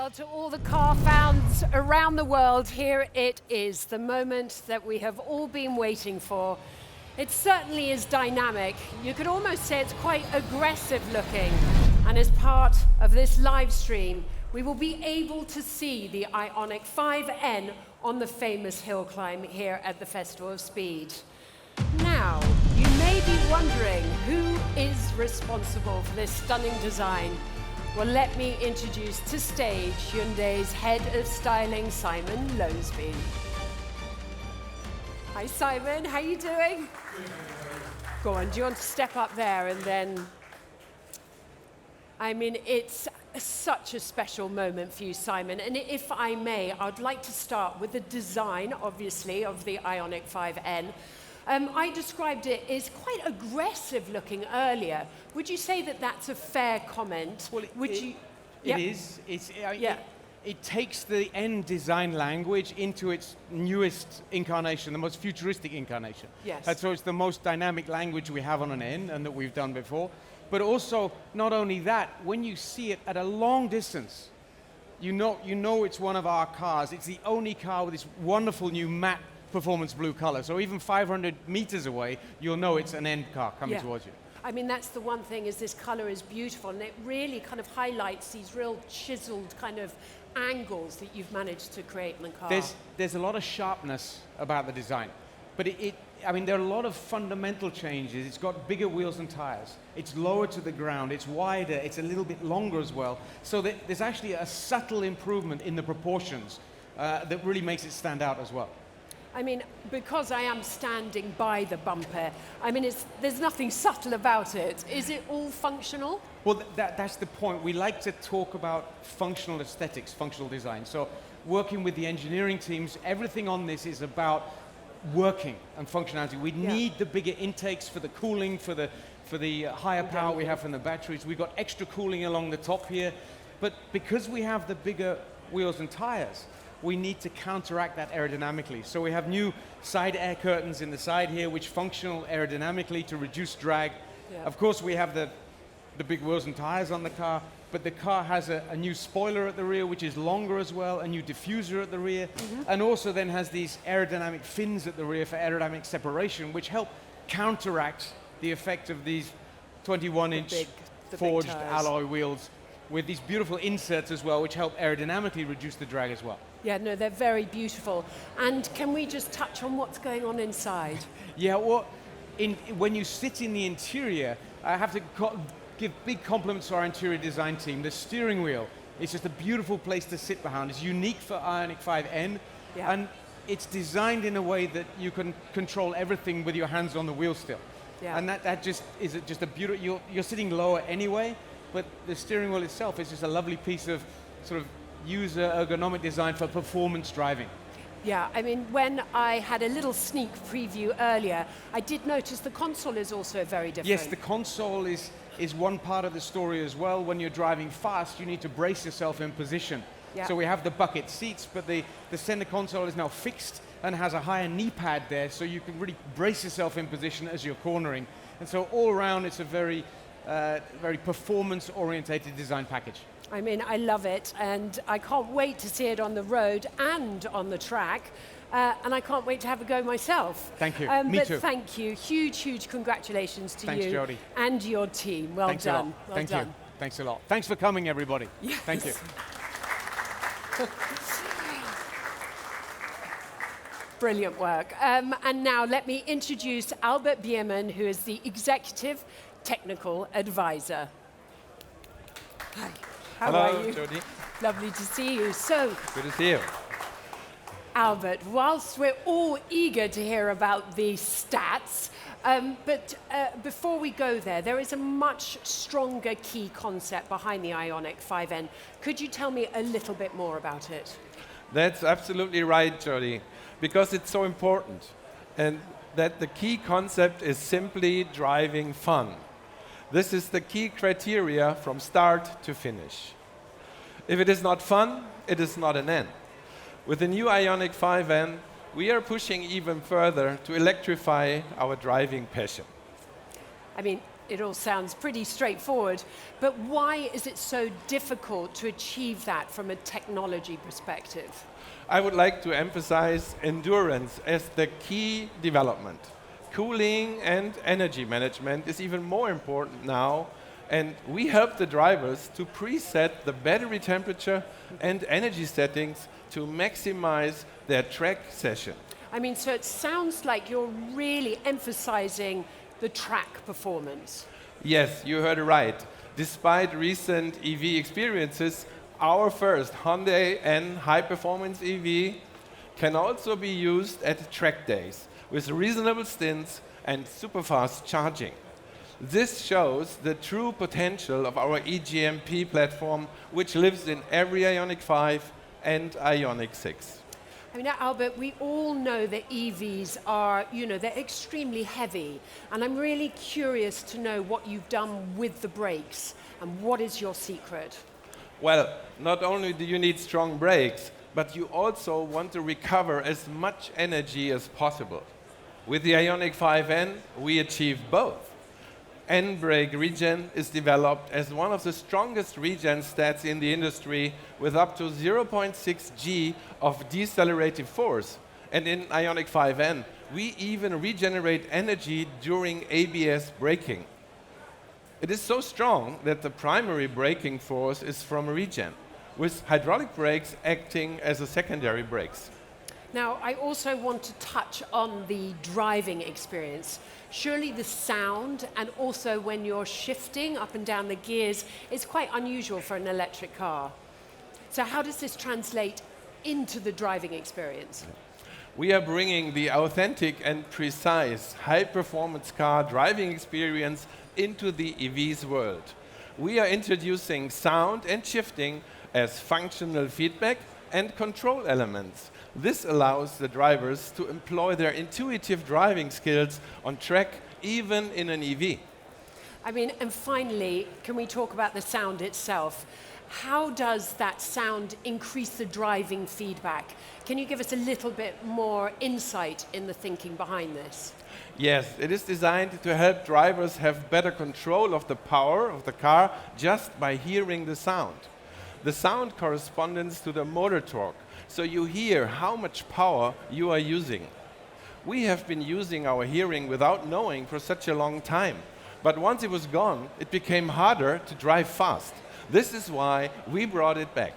Well, to all the car fans around the world, here it is, the moment that we have all been waiting for. It certainly is dynamic. You could almost say it's quite aggressive looking. And as part of this live stream, we will be able to see the Ioniq 5N on the famous hill climb here at the Festival of Speed. Now, you may be wondering who is responsible for this stunning design. Well, let me introduce to stage Hyundai's Head of Styling, Simon Lowsby. Hi, Simon. How are you doing? Go on. Do you want to step up there and then... I mean, it's such a special moment for you, Simon. And if I may, I'd like to start with the design, obviously, of the Ioniq 5N. I described it as quite aggressive looking earlier. Would you say that that's a fair comment? Well, it is. It takes the N design language into its newest incarnation, the most futuristic incarnation. Yes. And so it's the most dynamic language we have on an N and that we've done before. But also, not only that, when you see it at a long distance, you know it's one of our cars. It's the only car with this wonderful new matte performance blue color. So even 500 meters away, you'll know it's an N car coming towards you. I mean, that's the one thing, is this color is beautiful, and it really kind of highlights these real chiseled kind of angles that you've managed to create in the car. There's a lot of sharpness about the design, but I mean, there are a lot of fundamental changes. It's got bigger wheels and tires. It's lower to the ground. It's wider. It's a little bit longer as well. So there's actually a subtle improvement in the proportions that really makes it stand out as well. I mean, because I am standing by the bumper, I mean, there's nothing subtle about it. Is it all functional? Well, that's the point. We like to talk about functional aesthetics, functional design. So working with the engineering teams, everything on this is about working and functionality. We need the bigger intakes for the cooling, for the higher power we have from the batteries. We've got extra cooling along the top here. But because we have the bigger wheels and tires, we need to counteract that aerodynamically. So we have new side air curtains in the side here, which functional aerodynamically to reduce drag. Yeah. Of course, we have the big wheels and tires on the car, but the car has a new spoiler at the rear, which is longer as well, a new diffuser at the rear, and also then has these aerodynamic fins at the rear for aerodynamic separation, which help counteract the effect of these 21-inch forged alloy wheels with these beautiful inserts as well, which help aerodynamically reduce the drag as well. Yeah, no, they're very beautiful. And can we just touch on what's going on inside? Yeah, well, when you sit in the interior, I have to give big compliments to our interior design team. The steering wheel is just a beautiful place to sit behind. It's unique for Ioniq 5N, and it's designed in a way that you can control everything with your hands on the wheel still. Yeah. And that just is just a beautiful, you're sitting lower anyway, but the steering wheel itself is just a lovely piece of sort of user ergonomic design for performance driving. Yeah, I mean, when I had a little sneak preview earlier, I did notice the console is also very different. Yes, the console is one part of the story as well. When you're driving fast, you need to brace yourself in position. Yeah. So we have the bucket seats, but the center console is now fixed and has a higher knee pad there, so you can really brace yourself in position as you're cornering. And so all around, it's a very performance-orientated design package. I mean, I love it, and I can't wait to see it on the road and on the track, and I can't wait to have a go myself. Thank you. Me but too. Thank you. Huge, huge congratulations to Thanks, you Jody. and your team. Well Thanks done. A lot. Well Thank done. you. Thanks a lot. Thanks for coming, everybody. Yes. Thank you. Brilliant work. And now let me introduce Albert Biermann, who is the Executive Technical Advisor. Hi. How Hello, are you? Jody. Lovely to see you. So, good to see you. Albert, whilst we're all eager to hear about the stats, but before we go there is a much stronger key concept behind the Ioniq 5N. Could you tell me a little bit more about it? That's absolutely right, Jody, because it's so important. And that the key concept is simply driving fun. This is the key criteria from start to finish. If it is not fun, it is not an N. With the new Ioniq 5N, we are pushing even further to electrify our driving passion. I mean, it all sounds pretty straightforward, but why is it so difficult to achieve that from a technology perspective? I would like to emphasize endurance as the key development. Cooling and energy management is even more important now, and we help the drivers to preset the battery temperature and energy settings to maximize their track session. I mean, so it sounds like you're really emphasizing the track performance. Yes, you heard it right. Despite recent EV experiences, our first Hyundai N high-performance EV can also be used at track days with reasonable stints and super-fast charging. This shows the true potential of our EGMP platform, which lives in every Ioniq 5 and Ioniq 6. I mean, Albert, we all know that EVs are, they're extremely heavy. And I'm really curious to know what you've done with the brakes and what is your secret? Well, not only do you need strong brakes, but you also want to recover as much energy as possible. With the Ioniq 5N, we achieve both. N-brake regen is developed as one of the strongest regen stats in the industry with up to 0.6 G of decelerative force. And in Ioniq 5N, we even regenerate energy during ABS braking. It is so strong that the primary braking force is from regen, with hydraulic brakes acting as a secondary brakes. Now, I also want to touch on the driving experience. Surely the sound, and also when you're shifting up and down the gears, is quite unusual for an electric car. So how does this translate into the driving experience? We are bringing the authentic and precise high-performance car driving experience into the EV's world. We are introducing sound and shifting as functional feedback and control elements. This allows the drivers to employ their intuitive driving skills on track, even in an EV. I mean, and finally, can we talk about the sound itself? How does that sound increase the driving feedback? Can you give us a little bit more insight in the thinking behind this? Yes, it is designed to help drivers have better control of the power of the car just by hearing the sound. The sound corresponds to the motor torque, so you hear how much power you are using. We have been using our hearing without knowing for such a long time, but once it was gone, it became harder to drive fast. This is why we brought it back.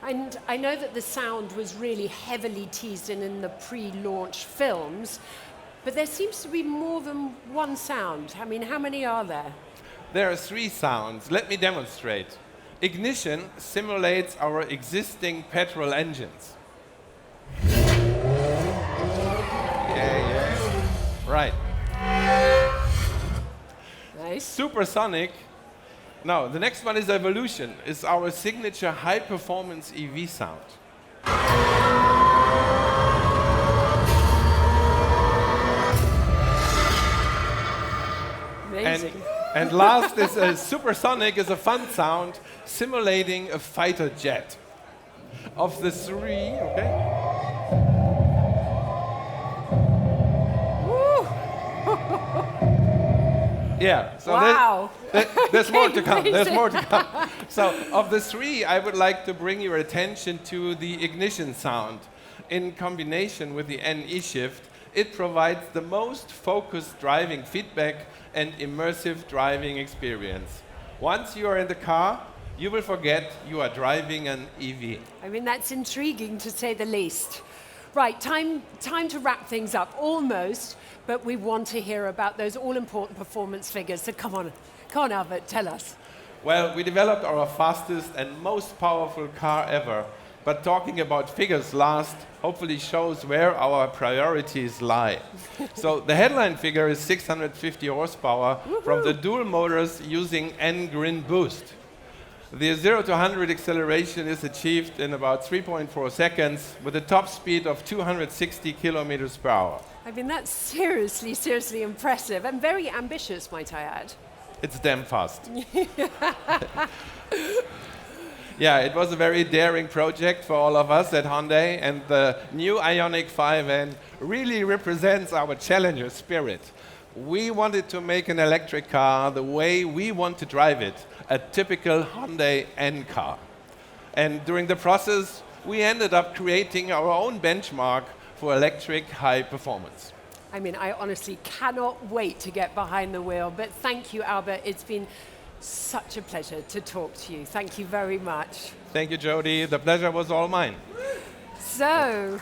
And I know that the sound was really heavily teased in the pre-launch films, but there seems to be more than one sound. I mean, how many are there? There are 3 sounds. Let me demonstrate. Ignition simulates our existing petrol engines. Yeah. Right. Nice. Supersonic. Now, the next one is Evolution. It's our signature high-performance EV sound. Amazing. And last is Supersonic, is a fun sound simulating a fighter jet. Of the 3, okay? Yeah, so wow. there's more to come. There's more to come. So, of the 3, I would like to bring your attention to the ignition sound. In combination with the N E-Shift, it provides the most focused driving feedback and immersive driving experience. Once you are in the car, you will forget you are driving an EV. I mean, that's intriguing to say the least. Right, time to wrap things up, almost, but we want to hear about those all-important performance figures. So come on, Albert, tell us. Well, we developed our fastest and most powerful car ever, but talking about figures last hopefully shows where our priorities lie. So the headline figure is 650 horsepower from the dual motors using N Grin Boost. The 0 to 100 acceleration is achieved in about 3.4 seconds with a top speed of 260 kilometers per hour. I mean, that's seriously, seriously impressive and very ambitious, might I add. It's damn fast. Yeah, it was a very daring project for all of us at Hyundai, and the new Ioniq 5N really represents our challenger spirit. We wanted to make an electric car the way we want to drive it, a typical Hyundai N car. And during the process, we ended up creating our own benchmark for electric high performance. I mean, I honestly cannot wait to get behind the wheel, but thank you, Albert. It's been such a pleasure to talk to you. Thank you very much. Thank you, Jody. The pleasure was all mine. So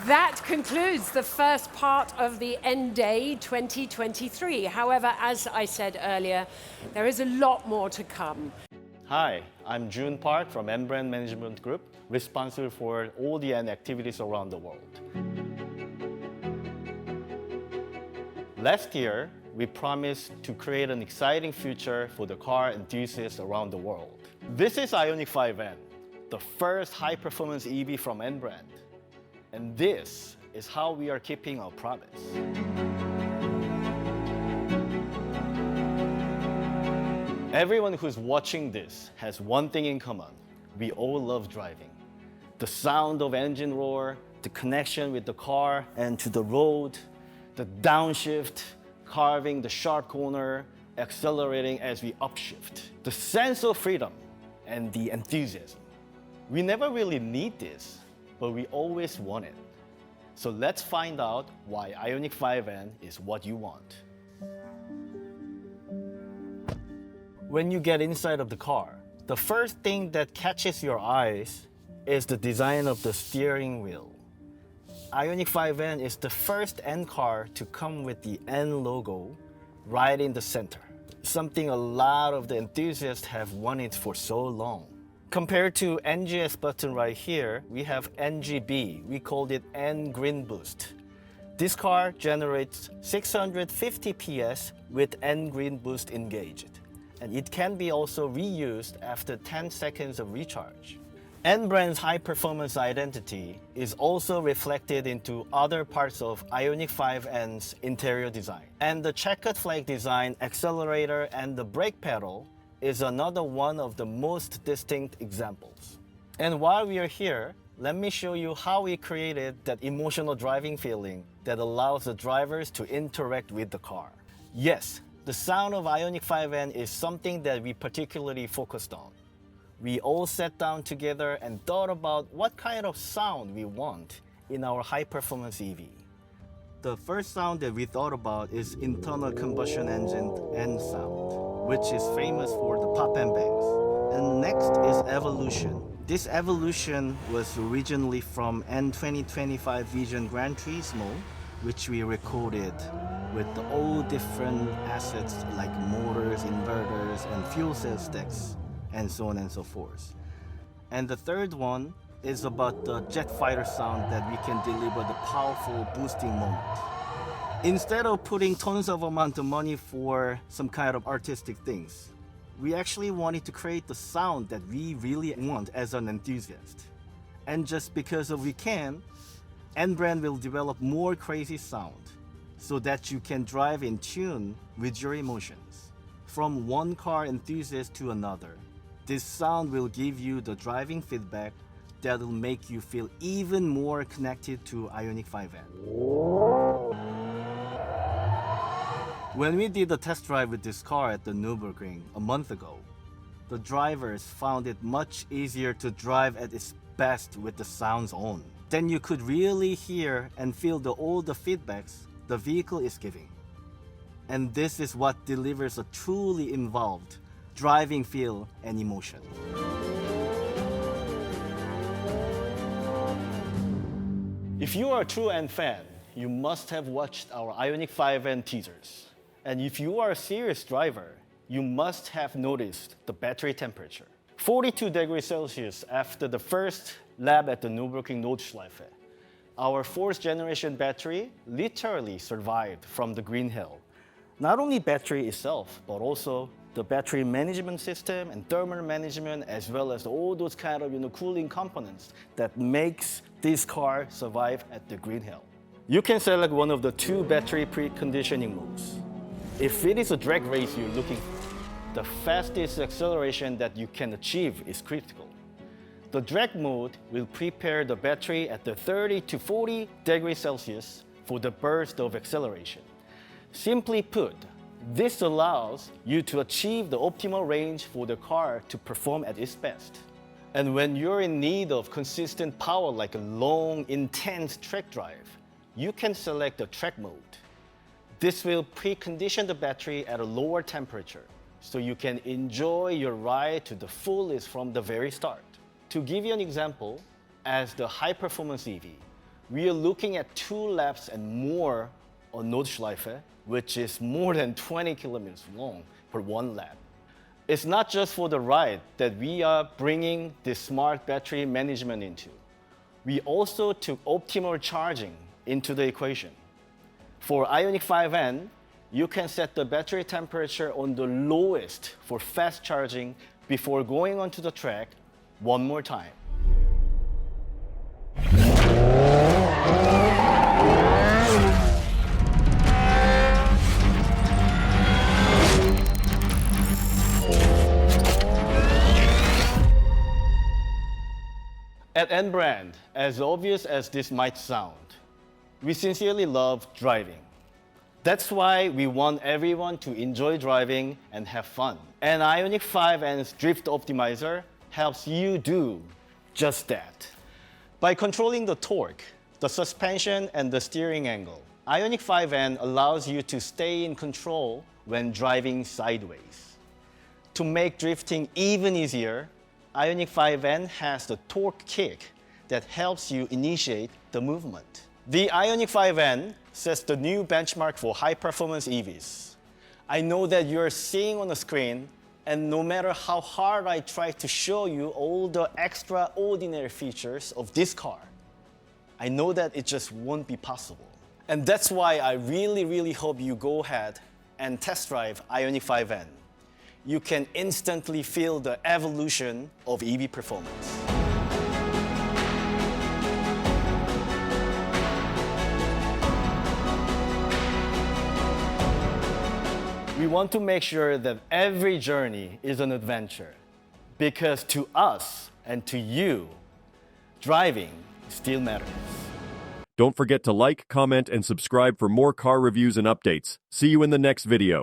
that concludes the first part of the N Day 2023. However, as I said earlier, there is a lot more to come. Hi, I'm Jun Park from N Brand Management Group, responsible for all the N activities around the world. Last year, we promised to create an exciting future for the car enthusiasts around the world. This is Ioniq 5N, the first high-performance EV from N Brand. And this is how we are keeping our promise. Everyone who's watching this has one thing in common. We all love driving. The sound of engine roar, the connection with the car and to the road, the downshift, carving the sharp corner, accelerating as we upshift. The sense of freedom and the enthusiasm. We never really need this, but we always want it. So let's find out why Ioniq 5N is what you want. When you get inside of the car, the first thing that catches your eyes is the design of the steering wheel. Ioniq 5N is the first N car to come with the N logo right in the center, something a lot of the enthusiasts have wanted for so long. Compared to NGS button right here, we have NGB. We called it N Grin Boost. This car generates 650 PS with N Grin Boost engaged, and it can be also reused after 10 seconds of recharge. N Brand's high-performance identity is also reflected into other parts of Ioniq 5N's interior design. And the checkered flag design, accelerator, and the brake pedal is another one of the most distinct examples. And while we are here, let me show you how we created that emotional driving feeling that allows the drivers to interact with the car. Yes, the sound of Ioniq 5N is something that we particularly focused on. We all sat down together and thought about what kind of sound we want in our high-performance EV. The first sound that we thought about is internal combustion engine N sound, which is famous for the pop and bangs. And next is evolution. This evolution was originally from N 2025 Vision Gran Turismo, which we recorded with all different assets like motors, inverters, and fuel cell stacks, and so on and so forth. And the third one is about the jet fighter sound that we can deliver the powerful boosting moment. Instead of putting tons of amount of money for some kind of artistic things, we actually wanted to create the sound that we really want as an enthusiast. And just because of we can, N Brand will develop more crazy sound so that you can drive in tune with your emotions. From one car enthusiast to another, this sound will give you the driving feedback that will make you feel even more connected to Ioniq 5N. When we did a test drive with this car at the Nürburgring a month ago, the drivers found it much easier to drive at its best with the sounds on. Then you could really hear and feel all the feedbacks the vehicle is giving. And this is what delivers a truly involved driving feel and emotion. If you are a true N fan, you must have watched our Ioniq 5N teasers. And if you are a serious driver, you must have noticed the battery temperature. 42 degrees Celsius after the first lap at the Nürburgring Nordschleife. Our fourth generation battery literally survived from the green hell. Not only battery itself, but also the battery management system and thermal management, as well as all those kind of cooling components that makes this car survive at the green hell. You can select one of the two battery preconditioning modes. If it is a drag race you're looking for, the fastest acceleration that you can achieve is critical. The drag mode will prepare the battery at the 30 to 40 degrees Celsius for the burst of acceleration. Simply put, this allows you to achieve the optimal range for the car to perform at its best. And when you're in need of consistent power like a long, intense track drive, you can select the track mode. This will precondition the battery at a lower temperature, so you can enjoy your ride to the fullest from the very start. To give you an example, as the high-performance EV, we are looking at 2 laps and more on Nordschleife, which is more than 20 kilometers long per 1 lap. It's not just for the ride that we are bringing this smart battery management into. We also took optimal charging into the equation. For Ioniq 5N, you can set the battery temperature on the lowest for fast charging before going onto the track one more time. At N Brand, as obvious as this might sound, we sincerely love driving. That's why we want everyone to enjoy driving and have fun. And Ioniq 5N's Drift Optimizer helps you do just that. By controlling the torque, the suspension, and the steering angle, Ioniq 5N allows you to stay in control when driving sideways. To make drifting even easier, Ioniq 5N has the torque kick that helps you initiate the movement. The Ioniq 5N sets the new benchmark for high-performance EVs. I know that you're seeing on the screen, and no matter how hard I try to show you all the extraordinary features of this car, I know that it just won't be possible. And that's why I really hope you go ahead and test drive Ioniq 5N. You can instantly feel the evolution of EV performance. We want to make sure that every journey is an adventure, because to us and to you, driving still matters. Don't forget to like, comment, and subscribe for more car reviews and updates. See you in the next video.